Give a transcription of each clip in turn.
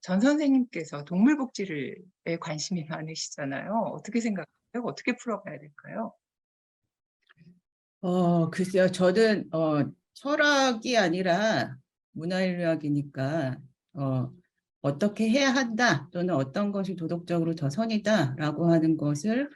전 선생님께서 동물복지에 관심이 많으시잖아요. 어떻게 생각하세요? 어떻게 풀어가야 될까요? 글쎄요. 저는 철학이 아니라 문화인류학이니까 어떻게 해야 한다 또는 어떤 것이 도덕적으로 더 선이다라고 하는 것을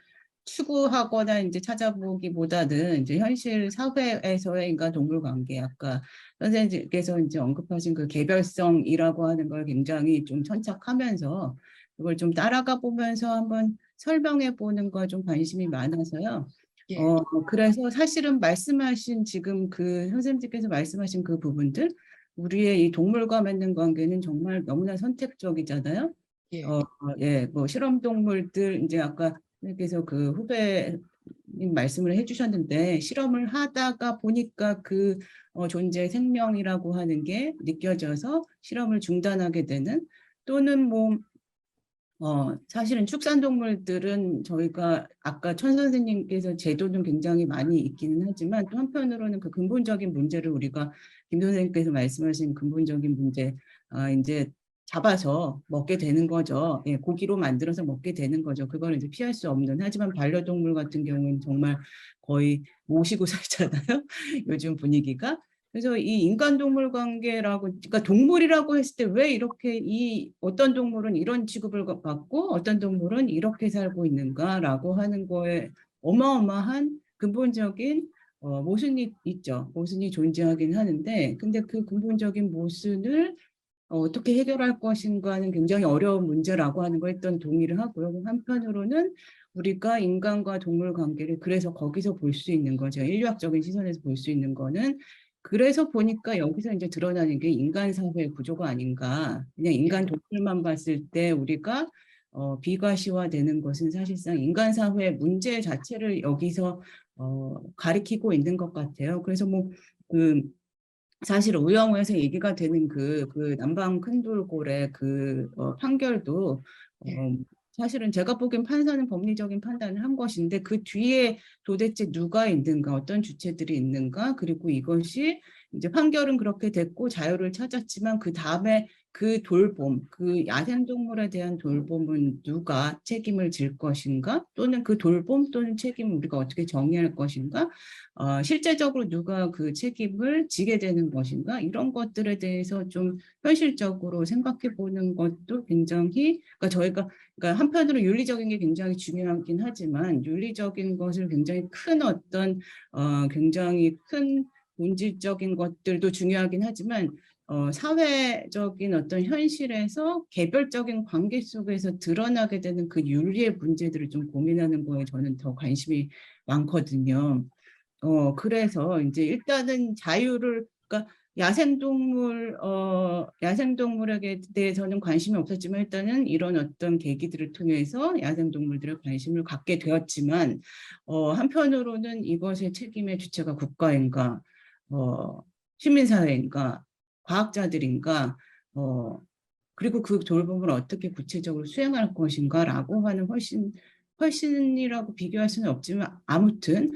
추구하거나 이제 찾아보기보다는 이제 현실 사회에서의 인간 동물 관계, 아까 선생님께서 이제 언급하신 그 개별성이라고 하는 걸 굉장히 좀 천착하면서 그걸 좀 따라가 보면서 한번 설명해 보는 거 좀 관심이 많아서요. 예, 그래서 사실은 말씀하신 지금 그 선생님께서 말씀하신 그 부분들, 우리의 이 동물과 맺는 관계는 정말 너무나 선택적이잖아요. 예, 어, 예, 뭐 실험 동물들 이제 아까 선생님께서 그 후배님 말씀을 해주셨는데 실험을 하다가 보니까 그 존재 생명이라고 하는 게 느껴져서 실험을 중단하게 되는 또는 뭐 사실은 축산동물들은 저희가 아까 천 선생님께서 제도는 굉장히 많이 있기는 하지만 또 한편으로는 그 근본적인 문제를 우리가 김 선생님께서 말씀하신 근본적인 문제, 이제 잡아서 먹게 되는 거죠. 예, 고기로 만들어서 먹게 되는 거죠. 그걸 이제 피할 수 없는. 하지만 반려동물 같은 경우는 정말 거의 모시고 살잖아요. 요즘 분위기가. 그래서 이 인간-동물 관계라고, 그러니까 동물이라고 했을 때 왜 이렇게 어떤 동물은 이런 취급을 받고 어떤 동물은 이렇게 살고 있는가라고 하는 거에 어마어마한 근본적인 모순이 있죠. 모순이 존재하긴 하는데, 근데 그 근본적인 모순을 어떻게 해결할 것인가는 굉장히 어려운 문제라고 하는 거에 일단 동의를 하고요. 한편으로는 우리가 인간과 동물 관계를 그래서 거기서 볼 수 있는 거죠. 인류학적인 시선에서 볼 수 있는 거는 그래서 보니까 여기서 이제 드러나는 게 인간 사회 구조가 아닌가. 그냥 인간 예. 동물만 봤을 때 우리가 비과시화되는 것은 사실상 인간 사회 문제 자체를 여기서 가리키고 있는 것 같아요. 그래서 뭐그 사실 우영우에서 얘기가 되는 그 남방 큰돌고래 그 판결도 예. 사실은 제가 보기엔 판사는 법리적인 판단을 한 것인데 그 뒤에 도대체 누가 있는가, 어떤 주체들이 있는가, 그리고 이것이 이제 판결은 그렇게 됐고 자유를 찾았지만 그 다음에 그 돌봄, 그 야생동물에 대한 돌봄은 누가 책임을 질 것인가, 또는 그 돌봄 또는 책임을 우리가 어떻게 정의할 것인가, 실제적으로 누가 그 책임을 지게 되는 것인가 이런 것들에 대해서 좀 현실적으로 생각해 보는 것도 굉장히 그러니까 저희가 그러니까 한편으로 윤리적인 게 굉장히 중요하긴 하지만 윤리적인 것을 굉장히 큰 어떤 굉장히 큰 본질적인 것들도 중요하긴 하지만 사회적인 어떤 현실에서 개별적인 관계 속에서 드러나게 되는 그 윤리의 문제들을 좀 고민하는 거에 저는 더 관심이 많거든요. 그래서 이제 일단은 자유를, 그러니까 야생동물에게 대해서는 관심이 없었지만 일단은 이런 어떤 계기들을 통해서 야생동물들에 관심을 갖게 되었지만, 한편으로는 이것의 책임의 주체가 국가인가, 어, 시민사회인가, 과학자들인가, 어, 그리고 그 돌봄을 어떻게 구체적으로 수행할 것인가라고 하는 훨씬이라고 비교할 수는 없지만 아무튼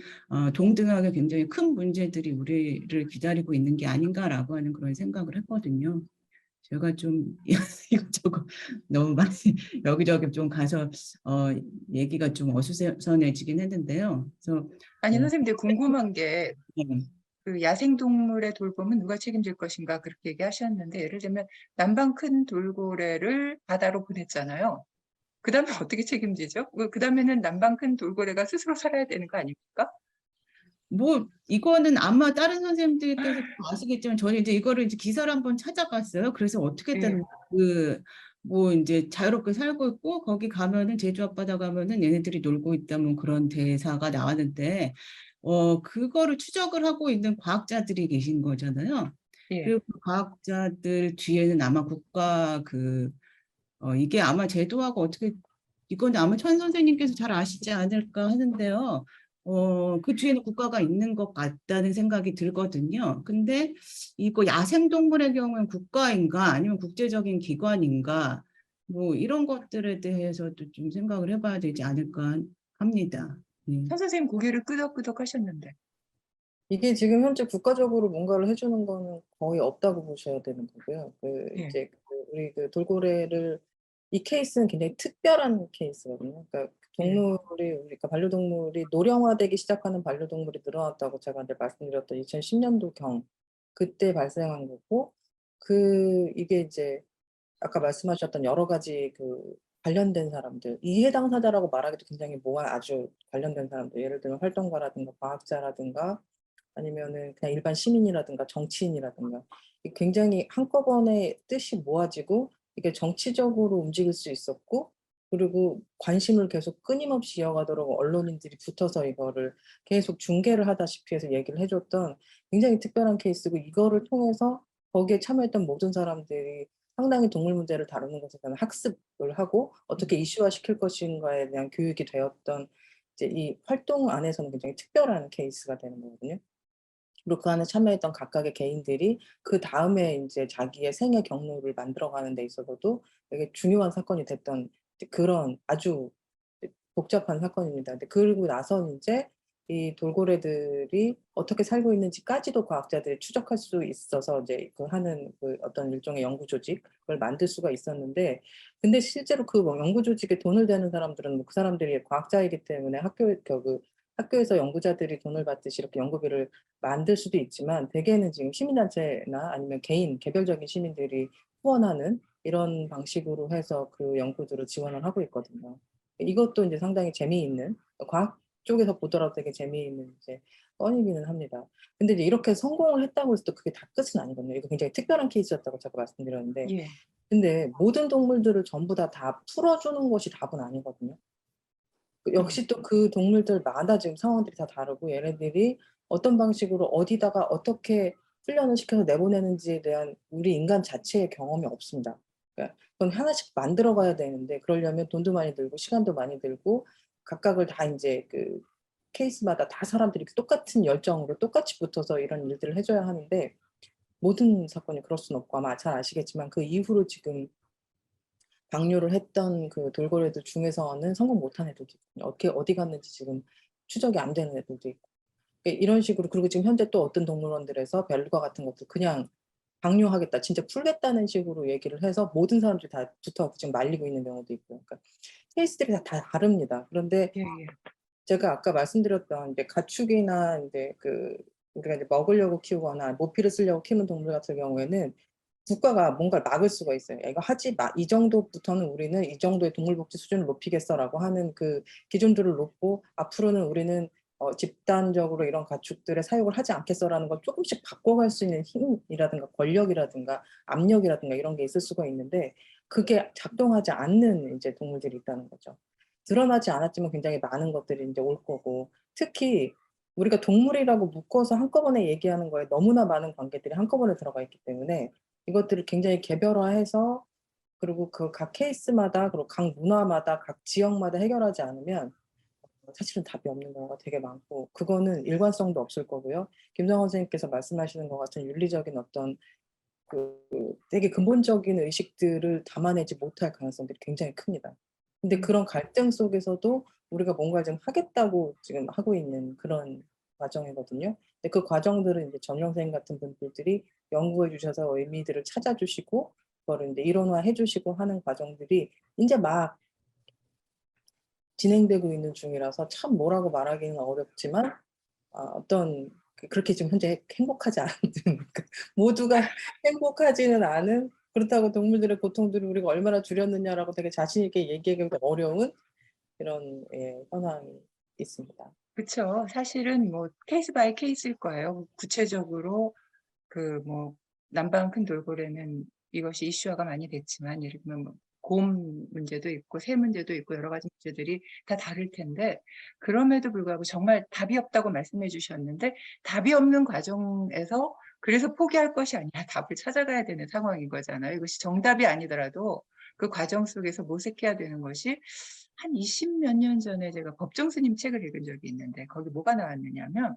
동등하게 굉장히 큰 문제들이 우리를 기다리고 있는 게 아닌가라고 하는 그런 생각을 했거든요. 제가 좀 이것저것 너무 많이 여기저기 좀 가서 어, 얘기가 좀 어수선해지긴 했는데요. 그래서 아니, 어, 선생님, 근데 궁금한 게, 네. 그 야생동물의 돌봄은 누가 책임질 것인가 그렇게 얘기하셨는데, 예를 들면, 남방 큰 돌고래를 바다로 보냈잖아요. 그 다음에 어떻게 책임지죠? 그 다음에는 남방 큰 돌고래가 스스로 살아야 되는 거 아닙니까? 뭐 이거는 아마 다른 선생님들께서 아시겠지만 저는 이제 이거를 이제 기사를 한번 찾아봤어요. 그래서 예, 어떻게든 그 뭐 이제 자유롭게 살고 있고 거기 가면은 제주 앞바다 가면은 얘네들이 놀고 있다 뭐 그런 대사가 나왔는데 그거를 추적을 하고 있는 과학자들이 계신 거잖아요. 예. 그리고 그 과학자들 뒤에는 아마 국가 이게 아마 제도하고 어떻게 이건 아마 천 선생님께서 잘 아시지 않을까 하는데요. 그 뒤에는 국가가 있는 것 같다는 생각이 들거든요. 근데 이거 야생동물의 경우는 국가인가 아니면 국제적인 기관인가 뭐 이런 것들에 대해서도 좀 생각을 해봐야 되지 않을까 합니다. 예. 천 선생님 고개를 끄덕끄덕 하셨는데. 이게 지금 현재 국가적으로 뭔가를 해주는 거는 거의 없다고 보셔야 되는 거고요. 예, 이제 우리 그 돌고래를 이 케이스는 굉장히 특별한 케이스거든요. 그러니까 예. 동물이 우리가 반려동물이 노령화되기 시작하는 반려동물이 늘어났다고 제가 이제 말씀드렸던 2010년도경 그때 발생한 거고 이게 이제 아까 말씀하셨던 여러 가지 그 관련된 사람들, 이해 당사자라고 말하기도 굉장히 모호한 아주 관련된 사람들, 예를 들면 활동가라든가 과학자라든가 아니면은 그냥 일반 시민이라든가 정치인이라든가 이 굉장히 한꺼번에 뜻이 모아지고 이게 정치적으로 움직일 수 있었고 그리고 관심을 계속 끊임없이 이어가도록 언론인들이 붙어서 이거를 계속 중계를 하다시피 해서 얘기를 해 줬던 굉장히 특별한 케이스고 이거를 통해서 거기에 참여했던 모든 사람들이 상당히 동물 문제를 다루는 것에 대한 학습을 하고 어떻게 이슈화시킬 것인가에 대한 교육이 되었던 이제 이 활동 안에서는 굉장히 특별한 케이스가 되는 거거든요. 그리고 그 안에 참여했던 각각의 개인들이 그다음에 인제 자기의 생애 경로를 만들어가는 데 있어서도 되게 중요한 사건이 됐던 이제 그런 아주 이제 복잡한 사건입니다. 근데 그러고 나서 인제 이 돌고래들이 어떻게 살고 있는지까지도 과학자들이 추적할 수 있어서 이제 그 하는 그 어떤 일종의 연구 조직을 만들 수가 있었는데 근데 실제로 그 뭐 연구 조직에 돈을 대는 사람들은 뭐 그 사람들이 과학자이기 때문에 학교에서 연구자들이 돈을 받듯이 이렇게 연구비를 만들 수도 있지만 대개는 지금 시민단체나 아니면 개별적인 시민들이 후원하는 이런 방식으로 해서 그 연구들을 지원을 하고 있거든요. 이것도 인제 상당히 재미있는 과학 쪽에서 보더라도 되게 재미있는 이제 건이기는 합니다. 근데 이제 이렇게 성공을 했다고 해서 또 그게 다 끝은 아니거든요. 이거 굉장히 특별한 케이스였다고 제가 말씀드렸는데 예. 근데 모든 동물들을 전부 다 풀어주는 것이 답은 아니거든요. 음. 역시 또 그 동물들마다 지금 상황들이 다 다르고 얘네들이 어떤 방식으로 어디다가 어떻게 훈련을 시켜서 내보내는지에 대한 우리 인간 자체의 경험이 없습니다. 그러니까 그건 하나씩 만들어 가야 되는데 그러려면 돈도 많이 들고 시간도 많이 들고 각각을 다 인제 그 케이스마다 다 사람들이 똑같은 열정으로 똑같이 붙어서 이런 일들을 해 줘야 하는데 모든 사건이 그럴 수는 없고 아마 잘 아시겠지만 그 이후로 지금 방류를 했던 그 돌고래들 중에서는 성공 못한 애들도 있거든요. 어디 갔는지 지금 추적이 안 되는 애들도 있고. 이런 식으로 그리고 지금 현재 또 어떤 동물원들에서 벨루가 같은 것도 그냥 방류하겠다, 진짜 풀겠다는 식으로 얘기를 해서 모든 사람들이 다 붙어 갖고 지금 말리고 있는 경우도 있고요. 그러니까 케이스들이 다 다릅니다. 그런데 예예. 제가 아까 말씀드렸던 이제 가축이나 인제 우리가 이제 먹으려고 키우거나 모피를 쓰려고 키우는 동물 같은 경우에는 국가가 뭔가를 막을 수가 있어요. "야 이거 하지 마. 이 정도부터는 우리는 이 정도의 동물 복지 수준을 높이겠어."라고 하는 그 기준들을 놓고 "앞으로는 우리는 집단적으로 이런 가축들의 사육을 하지 않겠어."라는 걸 쪼끔씩 바꿔갈 수 있는 힘이라든가 권력이라든가 압력이라든가 이런 게 있을 수가 있는데 그게 작동하지 않는 인제 동물들이 있다는 거죠. 드러나지 않았지만 굉장히 많은 것들이 인제 올 거고 특히 우리가 동물이라고 묶어서 한꺼번에 얘기하는 거에 너무나 많은 관계들이 한꺼번에 들어가 있기 때문에 이것들을 굉장히 개별화해서 그리고 그 각 케이스마다 그리고 각 문화마다 각 지역마다 해결하지 않으면 사실은 답이 없는 경우가 되게 많고 그거는 일관성도 없을 거고요. 김정원 선생님께서 말씀하시는 것 같은 윤리적인 어떤 되게 근본적인 의식들을 담아내지 못할 가능성들이 굉장히 큽니다. 근데 음. 그런 갈등 속에서도 우리가 뭔가를 좀 하겠다고 지금 하고 있는 그런 과정이거든요. 근데 그 과정들은 이제 전용 선생님 같은 분들이 연구해 주셔서 의미들을 찾아 주시고 그거를 인제 이론화해 주시고 하는 과정들이 인제 막 진행되고 있는 중이라서 참 뭐라고 말하기는 어렵지만 어떤 그렇게 지금 현재 행복하지 않은 그러니까 모두가 행복하지는 않은 그렇다고 동물들의 고통들을 우리가 얼마나 줄였느냐라고 되게 자신 있게 얘기하기가 어려운 그런 현황이 있습니다. 그쵸. 사실은 뭐 케이스 바이 케이스일 거예요. 구체적으로 그 뭐 남방 큰 돌고래는 이것이 이슈화가 많이 됐지만 예를 들면 뭐 곰 문제도 있고 새 문제도 있고 여러 가지 문제들이 다 다를 텐데 그럼에도 불구하고 정말 답이 없다고 말씀해 주셨는데 답이 없는 과정에서 그래서 포기할 것이 아니라 답을 찾아가야 되는 상황인 거잖아요. 이것이 정답이 아니더라도 그 과정 속에서 모색해야 되는 것이 한 20몇 년 전에 제가 법정 스님 책을 읽은 적이 있는데 거기 뭐가 나왔느냐면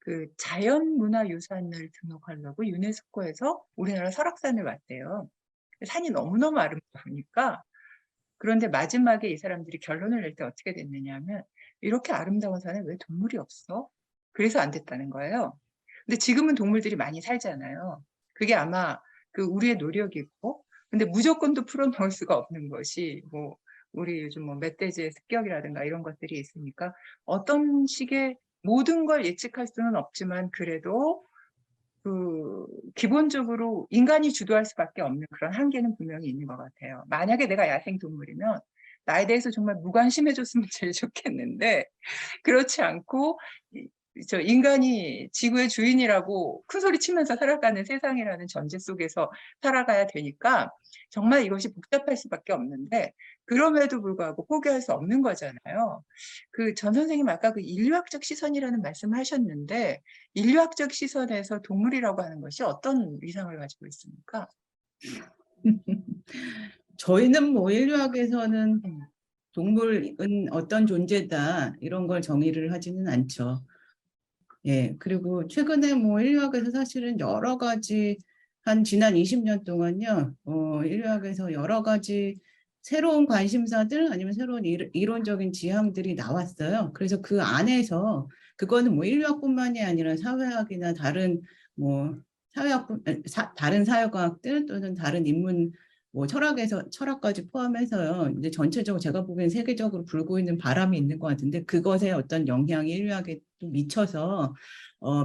그 자연문화유산을 등록하려고 유네스코에서 우리나라 설악산을 왔대요. 산이 너무너무 아름다우니까 그런데 마지막에 이 사람들이 결론을 낼 때 어떻게 됐느냐 하면 "이렇게 아름다운 산에 왜 동물이 없어?" 그래서 안 됐다는 거예요. 근데 지금은 동물들이 많이 살잖아요. 그게 아마 그 우리의 노력이고 근데 무조건 또 풀어놓을 수가 없는 것이 뭐 우리 요즘 뭐 멧돼지의 습격이라든가 이런 것들이 있으니까 어떤 식의 모든 걸 예측할 수는 없지만 그래도 그 기본적으로 인간이 주도할 수밖에 없는 그런 한계는 분명히 있는 것 같아요. 만약에 내가 야생 동물이면 나에 대해서 정말 무관심해줬으면 제일 좋겠는데 그렇지 않고 저 인간이 지구의 주인이라고 큰 소리 치면서 살아가는 세상이라는 전제 속에서 살아가야 되니까 정말 이것이 복잡할 수밖에 없는데 그럼에도 불구하고 포기할 수 없는 거잖아요. 그 전 선생님 아까 그 인류학적 시선이라는 말씀하셨는데 인류학적 시선에서 동물이라고 하는 것이 어떤 위상을 가지고 있습니까? 저희는 뭐 인류학에서는 동물은 어떤 존재다 이런 걸 정의를 하지는 않죠. 예, 그리고 최근에 뭐 인류학에서 사실은 여러 가지 한 지난 20년 동안요, 인류학에서 여러 가지 새로운 관심사들 아니면 새로운 이론적인 지향들이 나왔어요. 그래서 그 안에서 그거는 뭐 인류학뿐만이 아니라 사회학이나 다른 뭐 다른 사회과학들 또는 다른 인문 뭐 철학까지 포함해서요. 이제 전체적으로 제가 보기엔 세계적으로 불고 있는 바람이 있는 것 같은데 그것에 어떤 영향이 인류학에 또 미쳐서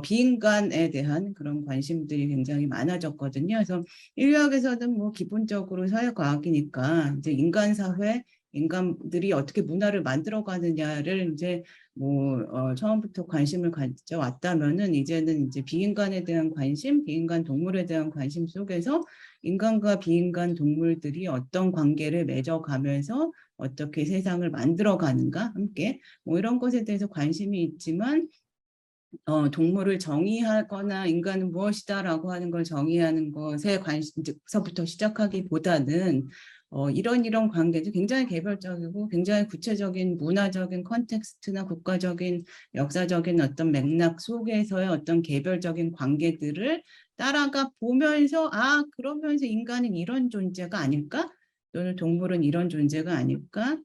비인간에 대한 그런 관심들이 굉장히 많아졌거든요. 그래서 인류학에서는 뭐 기본적으로 사회과학이니까 이제 인간 사회, 인간들이 어떻게 문화를 만들어가느냐를 이제 뭐 처음부터 관심을 가져왔다면은 이제는 이제 비인간에 대한 관심, 비인간 동물에 대한 관심 속에서 인간과 비인간 동물들이 어떤 관계를 맺어가면서 어떻게 세상을 만들어가는가 함께 뭐 이런 것에 대해서 관심이 있지만 동물을 정의하거나 인간은 무엇이다라고 하는 걸 정의하는 것에 관심서부터 시작하기보다는 이런 관계도 굉장히 개별적이고 굉장히 구체적인 문화적인 컨텍스트나 국가적인 역사적인 어떤 맥락 속에서의 어떤 개별적인 관계들을 따라가 보면서 그러면서 인간은 이런 존재가 아닐까? 또는 동물은 이런 존재가 아닐까?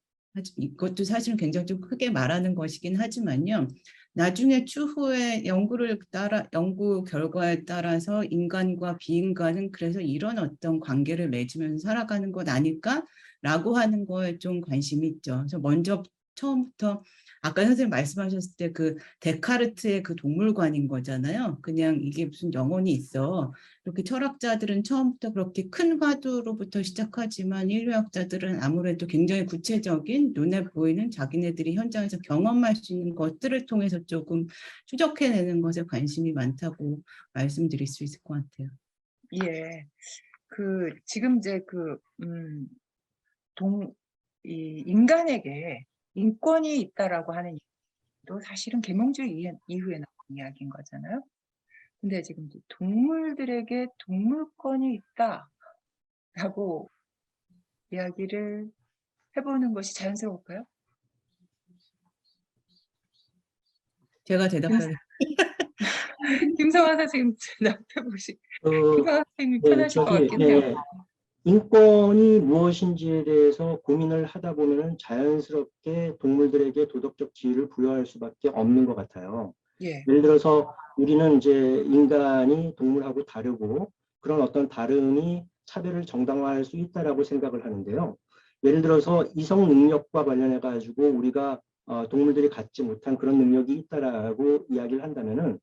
이것도 사실은 굉장히 좀 크게 말하는 것이긴 하지만요. 나중에 추후에 연구 결과에 따라서 인간과 비인간은 그래서 이런 어떤 관계를 맺으면서 살아가는 것 아닐까라고 하는 거에 좀 관심이 있죠. 그래서 먼저 처음부터 아까 선생님 말씀하셨을 때 그 데카르트의 그 동물관인 거잖아요. 그냥 이게 무슨 영혼이 있어. 이렇게 철학자들은 처음부터 그렇게 큰 화두로부터 시작하지만 인류학자들은 아무래도 굉장히 구체적인 눈에 보이는 자기네들이 현장에서 경험할 수 있는 것들을 통해서 조금 추적해내는 것에 관심이 많다고 말씀드릴 수 있을 것 같아요. 예. 지금 이제 이 인간에게 인권이 있다라고 하는 얘기도 사실은 계몽주의 이후에 나온 이야기인 거잖아요. 근데 지금 이제 동물들에게 동물권이 있다라고 이야기를 해보는 것이 자연스러울까요? 제가 대답하겠습니다. 김성환 선생님 대답해보시. 그, 김성환 선생님이 네, 편하실 것 같긴 해요. 인권이 무엇인지에 대해서 고민을 하다 보면은 자연스럽게 동물들에게 도덕적 지위를 부여할 수밖에 없는 것 같아요. 예. 예를 들어서 우리는 이제 인간이 동물하고 다르고 그런 어떤 다름이 차별을 정당화할 수 있다라고 생각을 하는데요. 예를 들어서 이성 능력과 관련해 가지고 우리가 동물들이 갖지 못한 그런 능력이 있다라고 이야기를 한다면은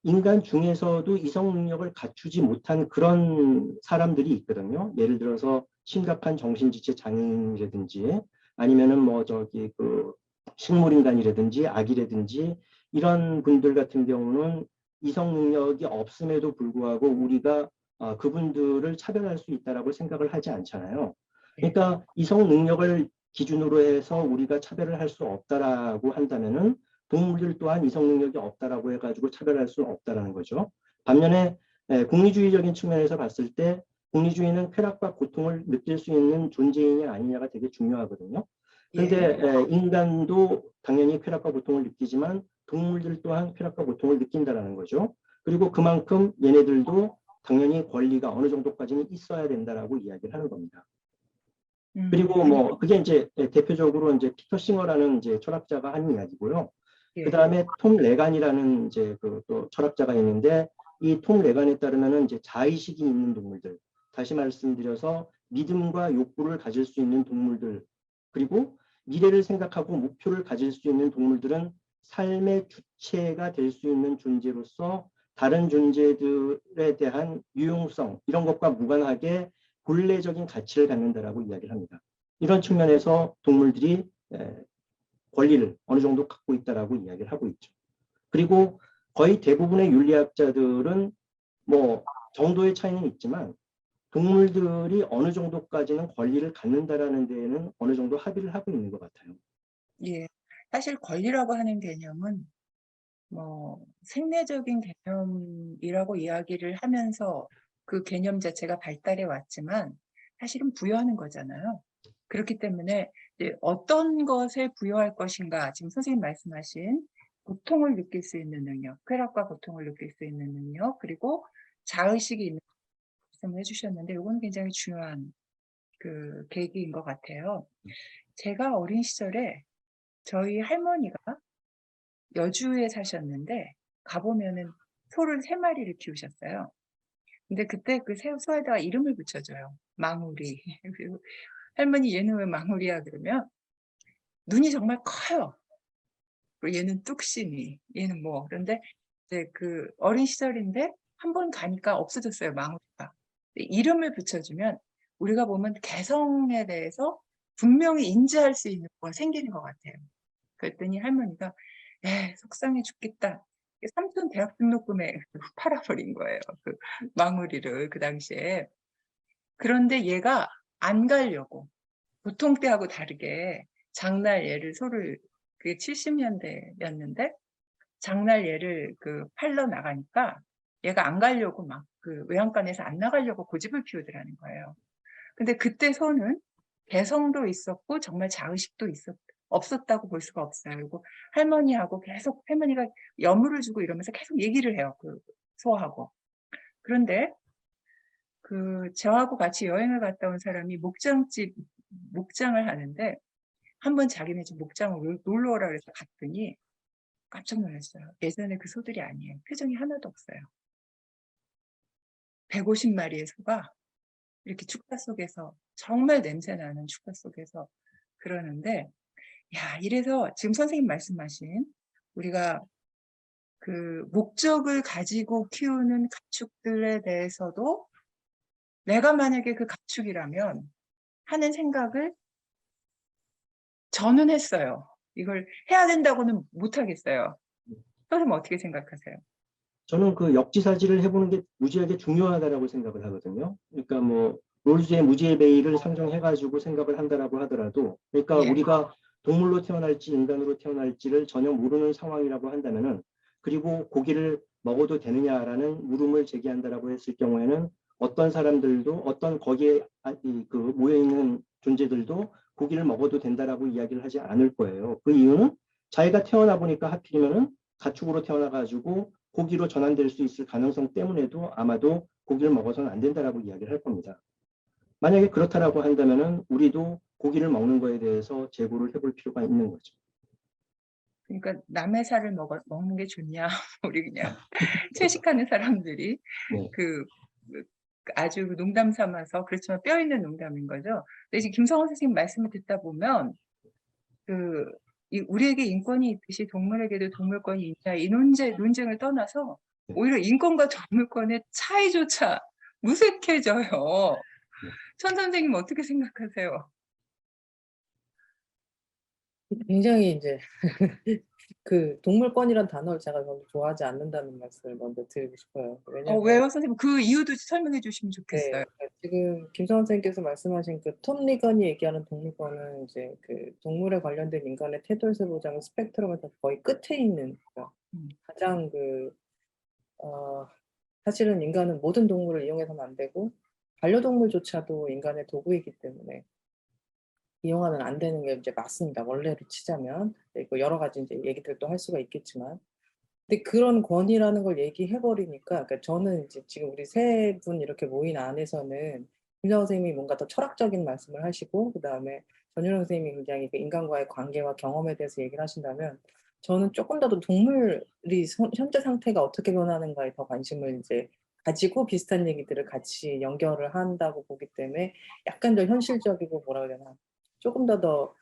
인간 중에서도 이성 능력을 갖추지 못한 그런 사람들이 있거든요. 예를 들어서 심각한 정신지체 장애인이라든지 아니면은 뭐 식물인간이라든지 아기라든지 이런 분들 같은 경우는 이성 능력이 없음에도 불구하고 우리가 그분들을 차별할 수 있다라고 생각을 하지 않잖아요. 그러니까 이성 능력을 기준으로 해서 우리가 차별을 할 수 없다라고 한다면은 동물들 또한 이성 능력이 없다라고 해가지고 차별할 수는 없다라는 거죠. 반면에 공리주의적인 측면에서 봤을 때 공리주의는 쾌락과 고통을 느낄 수 있는 존재이냐 아니냐가 되게 중요하거든요. 그런데 인간도 당연히 쾌락과 고통을 느끼지만 동물들 또한 쾌락과 고통을 느낀다라는 거죠. 그리고 그만큼 얘네들도 당연히 권리가 어느 정도까지는 있어야 된다라고 이야기를 하는 겁니다. 그리고 뭐 그게 이제 대표적으로 이제 피터 싱어라는 이제 철학자가 한 이야기고요. 그 다음에 톰 레간이라는 이제 또 철학자가 있는데 이 톰 레간에 따르면은 이제 자의식이 있는 동물들, 다시 말씀드려서 믿음과 욕구를 가질 수 있는 동물들, 그리고 미래를 생각하고 목표를 가질 수 있는 동물들은 삶의 주체가 될 수 있는 존재로서 다른 존재들에 대한 유용성, 이런 것과 무관하게 본래적인 가치를 갖는다라고 이야기를 합니다. 이런 측면에서 동물들이 권리를 어느 정도 갖고 있다라고 이야기를 하고 있죠. 그리고 거의 대부분의 윤리학자들은 뭐 정도의 차이는 있지만 동물들이 어느 정도까지는 권리를 갖는다라는 데에는 어느 정도 합의를 하고 있는 것 같아요. 예. 사실 권리라고 하는 개념은 뭐 생내적인 개념이라고 이야기를 하면서 그 개념 자체가 발달해 왔지만 사실은 부여하는 거잖아요. 그렇기 때문에 이제 어떤 것에 부여할 것인가, 지금 선생님 말씀하신 고통을 느낄 수 있는 능력, 쾌락과 고통을 느낄 수 있는 능력, 그리고 자의식이 있는 말씀을 해주셨는데 이건 굉장히 중요한 그 계기인 것 같아요. 제가 어린 시절에 저희 할머니가 여주에 사셨는데 가보면은 소를 3마리를 키우셨어요. 근데 그때 그 소에다가 이름을 붙여줘요. 망우리. 그리고 할머니 얘는 왜 망우리야 그러면 눈이 정말 커요. 그리고 얘는 뚝심이, 얘는 뭐. 그런데 이제 그 어린 시절인데 한 번 가니까 없어졌어요, 망우리가. 이름을 붙여주면 우리가 보면 개성에 대해서 분명히 인지할 수 있는 거가 생기는 것 같아요. 그랬더니 할머니가 속상해 죽겠다. 삼촌 대학 등록금에 팔아버린 거예요. 그 망우리를 그 당시에. 그런데 얘가 안 가려고 보통 때하고 다르게 장날 얘를 소를 그게 70년대였는데 장날 얘를 그 팔러 나가니까 얘가 안 가려고 막 그 외양간에서 안 나가려고 고집을 피우더라는 거예요. 근데 그때 소는 개성도 있었고 정말 자의식도 없었다고 볼 수가 없어요. 그리고 할머니하고 계속 할머니가 여물을 주고 이러면서 계속 얘기를 해요. 그 소하고. 그런데 그 저하고 같이 여행을 갔다 온 사람이 목장을 하는데 한번 자기네 집 목장을 놀러 오라 그래서 갔더니 깜짝 놀랐어요. 예전에 그 소들이 아니에요. 표정이 하나도 없어요. 150마리의 소가 이렇게 축사 속에서 정말 냄새나는 축사 속에서 그러는데 야, 이래서 지금 선생님 말씀하신 우리가 그 목적을 가지고 키우는 가축들에 대해서도 내가 만약에 그 가축이라면 하는 생각을 저는 했어요. 이걸 해야 된다고는 못하겠어요. 선생님 어떻게 생각하세요? 저는 그 역지사지를 해보는 게 무지하게 중요하다라고 생각을 하거든요. 그러니까 뭐 롤즈의 무지의 베이를 상정해가지고 생각을 한다라고 하더라도, 그러니까 예. 우리가 동물로 태어날지 인간으로 태어날지를 전혀 모르는 상황이라고 한다면은, 그리고 고기를 먹어도 되느냐라는 물음을 제기한다라고 했을 경우에는 어떤 사람들도 어떤 거기에 그 모여 있는 존재들도 고기를 먹어도 된다라고 이야기를 하지 않을 거예요. 그 이유는 자기가 태어나 보니까 하필이면은 가축으로 태어나가지고 고기로 전환될 수 있을 가능성 때문에도 아마도 고기를 먹어서는 안 된다라고 이야기를 할 겁니다. 만약에 그렇다라고 한다면은 우리도 고기를 먹는 거에 대해서 재고를 해볼 필요가 있는 거죠. 그러니까 남의 살을 먹는 게 좋냐? 우리 그냥 채식하는 사람들이 네. 그 아주 농담 삼아서 그렇지만 뼈 있는 농담인 거죠. 근데 지금 김성원 선생님 말씀을 듣다 보면 그 우리에게 인권이 있듯이 동물에게도 동물권이 있냐 이 논쟁을 떠나서 오히려 인권과 동물권의 차이조차 무색해져요. 천 선생님 어떻게 생각하세요? 굉장히 이제 그 동물권이란 단어를 제가 별로 좋아하지 않는다는 말씀을 먼저 드리고 싶어요. 왜냐면 왜요, 선생님? 그 이유도 설명해 주시면 좋겠어요. 네, 지금 김성원 선생님께서 말씀하신 그 톰 리건이 얘기하는 동물권은 이제 그 동물에 관련된 인간의 태도에서 보자면 스펙트럼에서 거의 끝에 있는 가장 사실은 인간은 모든 동물을 이용해서는 안 되고 반려동물조차도 인간의 도구이기 때문에 이용하면 안 되는 게 이제 맞습니다. 원래로 치자면. 뭐 여러 가지 이제 얘기들도 할 수가 있겠지만. 근데 그런 권위라는 걸 얘기해 버리니까, 그러니까 저는 이제 지금 우리 세 분 이렇게 모인 안에서는 김정은 선생님이 뭔가 더 철학적인 말씀을 하시고, 그다음에 전유령 선생님이 굉장히 그 인간과의 관계와 경험에 대해서 얘기를 하신다면, 저는 조금 더 동물이 현재 상태가 어떻게 변하는가에 더 관심을 이제 가지고 비슷한 얘기들을 같이 연결을 한다고 보기 때문에 약간 더 현실적이고 뭐라 그래야 되나 조금 더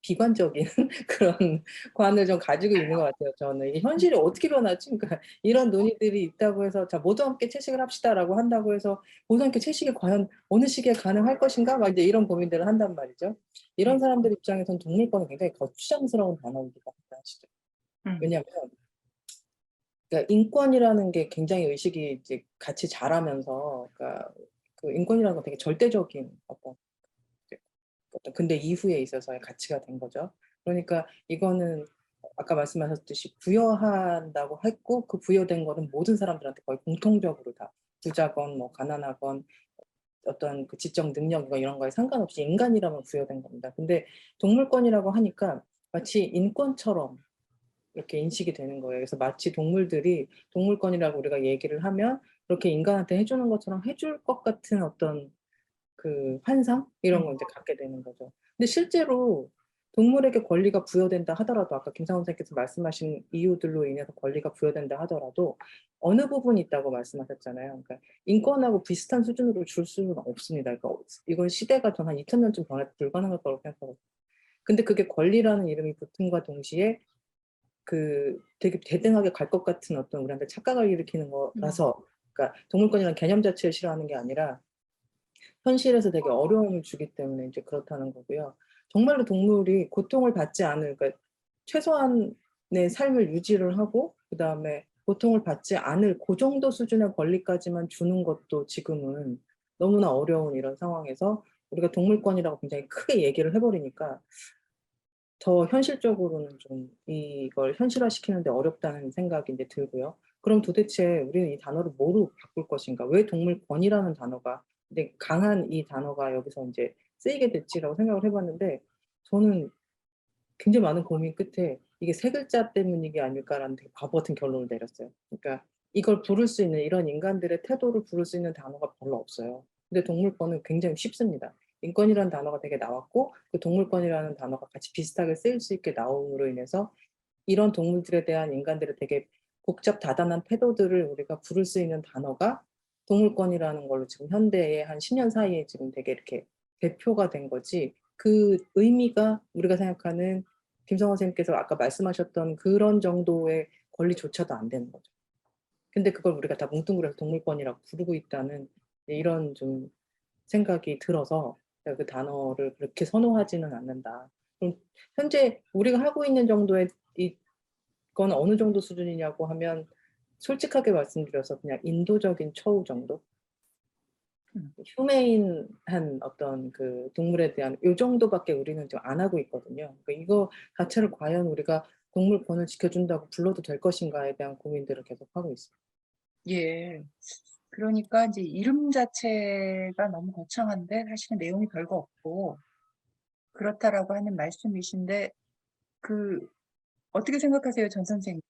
비관적인 그런 관을 좀 가지고 있는 것 같아요. 저는 이 현실이 어떻게 변하지? 그러니까 이런 논의들이 있다고 해서 자 모두 함께 채식을 합시다라고 한다고 해서 모두 함께 채식이 과연 어느 시기에 가능할 것인가? 막 이제 이런 고민들을 한단 말이죠. 이런 사람들 입장에서는 동물권은 굉장히 거추장스러운 단어이기도 하시죠. 왜냐하면 그러니까 인권이라는 게 굉장히 의식이 이제 같이 자라면서 그러니까 그 인권이라는 건 되게 절대적인 어떤 근대 이후에 있어서의 가치가 된 거죠. 그러니까 이거는 아까 말씀하셨듯이 부여한다고 했고 그 부여된 거는 모든 사람들한테 거의 공통적으로 다 부자건 뭐 가난하건 어떤 그 지적 능력이건 이런 거에 상관없이 인간이라면 부여된 겁니다. 근데 동물권이라고 하니까 마치 인권처럼 이렇게 인식이 되는 거예요. 그래서 마치 동물들이 동물권이라고 우리가 얘기를 하면 그렇게 인간한테 해 주는 것처럼 해줄 것 같은 어떤 그 환상 이런 걸 이제 갖게 되는 거죠. 근데 실제로 동물에게 권리가 부여된다 하더라도 아까 김상훈 선생님께서 말씀하신 이유들로 인해서 권리가 부여된다 하더라도 어느 부분이 있다고 말씀하셨잖아요. 그러니까 인권하고 비슷한 수준으로 줄 수는 없습니다. 그러니까 이건 시대가 전 한 2000년쯤 변해도 불가능할 거라고 생각하거든요. 근데 그게 권리라는 이름이 붙음과 동시에 그 되게 대등하게 갈 것 같은 어떤 우리한테 착각을 일으키는 거라서 그러니까 동물권이라는 개념 자체를 싫어하는 게 아니라 현실에서 되게 어려움을 주기 때문에 이제 그렇다는 거고요. 정말로 동물이 고통을 받지 않을 그러니까 최소한의 삶을 유지를 하고 그다음에 고통을 받지 않을 고 정도 수준의 권리까지만 주는 것도 지금은 너무나 어려운 이런 상황에서 우리가 동물권이라고 굉장히 크게 얘기를 해 버리니까 더 현실적으로는 좀 이걸 현실화시키는 데 어렵다는 생각이 인제 들고요. 그럼 도대체 우리는 이 단어를 뭐로 바꿀 것인가? 왜 동물권이라는 단어가 근데 강한 이 단어가 여기서 인제 쓰이게 됐지라고 생각을 해 봤는데 저는 굉장히 많은 고민 끝에 '이게 세 글자 때문이 아닐까.'라는 되게 바보 같은 결론을 내렸어요. 그러니까 이걸 부를 수 있는 이런 인간들의 태도를 부를 수 있는 단어가 별로 없어요. 근데 동물권은 굉장히 쉽습니다. 인권이라는 단어가 되게 나왔고 그 동물권이라는 단어가 같이 비슷하게 쓰일 수 있게 나옴으로 인해서 이런 동물들에 대한 인간들의 되게 복잡 다단한 태도들을 우리가 부를 수 있는 단어가 동물권이라는 걸로 지금 현대에 한 10년 사이에 지금 되게 이렇게 대표가 된 거지 그 의미가 우리가 생각하는 김성원 선생님께서 아까 말씀하셨던 그런 정도의 권리조차도 안 되는 거죠. 근데 그걸 우리가 다 뭉뚱그려서 동물권이라고 부르고 있다는 이런 좀 생각이 들어서 내가 그 단어를 그렇게 선호하지는 않는다. 그럼 현재 우리가 하고 있는 정도의 이건 어느 정도 수준이냐고 하면 솔직하게 말씀드려서 그냥 인도적인 처우 정도? 휴메인한 어떤 그 동물에 대한 요 정도밖에 우리는 좀 안 하고 있거든요. 그러니까 이거 자체를 과연 우리가 동물권을 지켜준다고 불러도 될 것인가에 대한 고민들을 계속하고 있습니다. 예. 그러니까 이제 이름 자체가 너무 거창한데 사실은 내용이 별거 없고 그렇다라고 하는 말씀이신데 그 어떻게 생각하세요, 전 선생님?